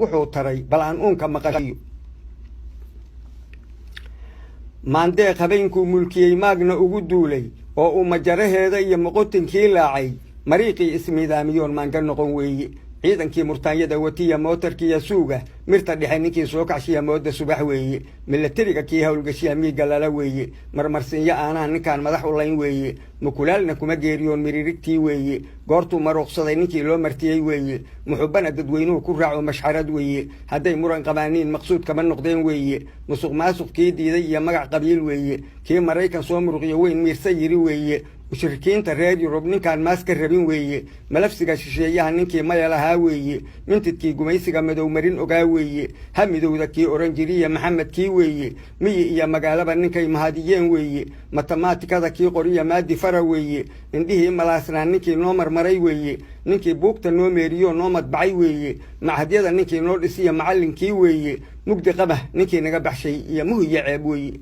wuxuu taray bal aan uunka maqashiyo maandeeq habeenkuu mulkiyey maagna ugu duulay oo uu majaraheeda iyo moqotinkii laacay mariiqii ismiidaamiyoon maanga noqon weeye ciidankii murtaanyada watiya mootarkiiya suuga mirta dhexe ninkii soo kacshiya mooda subax weeye milatariga kii howlgashiya miiga lala weeye marmarsiinyo aanaa ninkaan madax u layn weeye mukulaalna kuma geeriyoon miririgtii weeye goortuu maruuqsaday ninkii loo martiyey weeye muxubbana dadweynuhu ku raaco mashxarad weeye hadday muran qabaaniin maqsuud kama noqdeen weeye musuq maasuq kii diiday iyo magac qabiil weeye kii maraykan soo muruqyo weyn miirsa yiri weeye mushrikiinta reer yurub ninkaan maas ka rabin weeye malafsiga shisheeyaha ninkii maya lahaa weeye mintidkii gumaysiga madow marin ogaa weeye ha midowda kii oran jiriya maxamed kii weeye miyi iyo magaalaba ninkay mahadiyeen weeye matemaatikada kii qoriya maadi fara weeye indhihii malaasnaa ninkii noo marmaray weeye ninkii buugta noo meeriyo noo madbacay weeye machadyada ninkii noo dhisiya macallinkii weeye mugdi qabah ninkii naga baxshay iyo muhiya ceeb weeye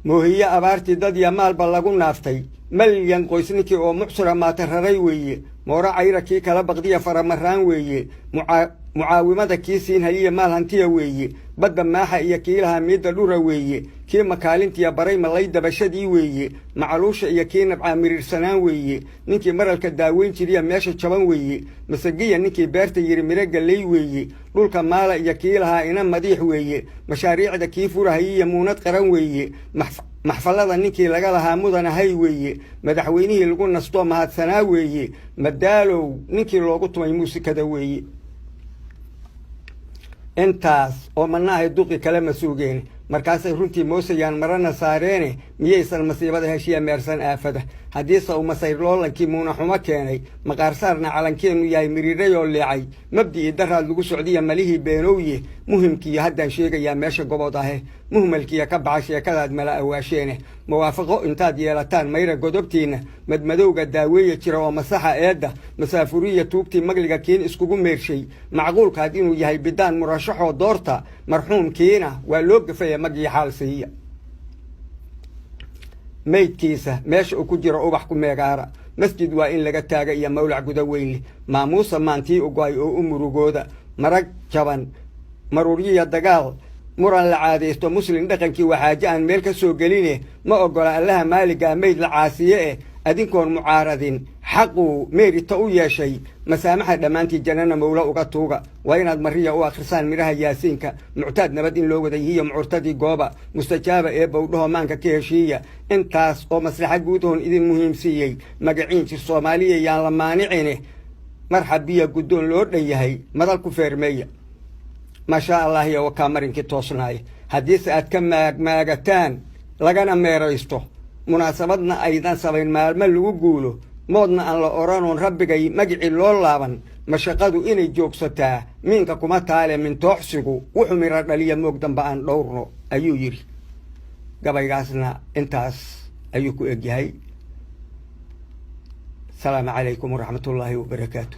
moohiye abaartii dad iyo maalba lagu naaftay malyan qoys ninkii oo mucsura maata raray weeye moora cayra kii kala baqdiya faramaraan weeye mucaawimada kii siin haliya maal hantiya weeye badda maaxa iyo kii lahaa miidda dhura weeye kii makaalintiya baray malay dabashadii weeye macaluusha iyo kii nabcaa miriirsanaan weeye ninkii maralka daaweyn jiriya meesha jaban weeye masagiya ninkii beerta yiri miro galley weeye dhulka maala iyo kii lahaa ina madiix weeye mashaariicda kii furahayiya muunad qaran weeye maxfalada ninkii laga lahaa mudanahay weeye madaxweynihii lagu nastoo mahadsanaa weeye madaalow ninkii loogu tumay muusikada weeye intaas oo manaahay duqi kale ma suugeen markaasay runtii moosayaan marana saareene miyaysan masiibada heshiya meersan aafada haddiise uu masayr loolankii muuna xumo keenay maqaarsaarna calankeenu yahay miriirayoo leecay mabdi'ii daraad lagu socdiya malihii beenowye muhimkiiyo haddaan sheegayaa meesha gobod ahe muhmalkiiya ka baxa sheekadaad mala awaasheene muwaafaqo intaad yeelataan mayra godobtiinna madmadowga daaweeya jira oo masaxa eedda masaafuriya tuugtii magliga kiin iskugu meershay macquulkaad inuu yahay bidaan murashaxoo doorta marxuumkiina waa loo gafaya magii xaal siiya maydkiisa meesha uu ku jiro ubax ku meegaara masjid waa in laga taaga iyo mawlac guda weynle maamuusa maantii ugoay oo u murugooda marag jaban maruryiya dagaal muran la caadaysto muslim dhaqankii waxaaje aan meel ka soo geline ma ogola allaha maaligaa mayd la caasiye eh adinkoon mucaaradin xaquu meerita u yeeshay masaamaxa dhammaantii jannana mawla uga tuuga waa inaad mariya u akhrisaan midhaha yaasiinka muctaad nabad in loo wadayihiyo mucurtadii gooba mustajaaba ee bowdhaho maanka ka heshiiya intaas oo maslaxa guudahoon idin muhiimsiiyey magaciin jir soomaaliya yaan la maanicine marxabiya guddoon loo dhan yahay madal ku feermeeya maashaa allah iyo wakaa marinkii toosnaaye haddiise aad ka maagmaagataan lagana meeraysto munaasabadna aydan samayn maalmo lagu guulo moodna aan la oranoon rabbigay magicii loo laaban mashaqadu inay joogsataa miinka kuma taale mintooxsigu wuxuu mira dhaliya moog damba aan dhowrno ayuu yidhi gabaygaasna intaas ayuu ku egyahay asalaamu calaykum waraxmatullaahi wabarakaatu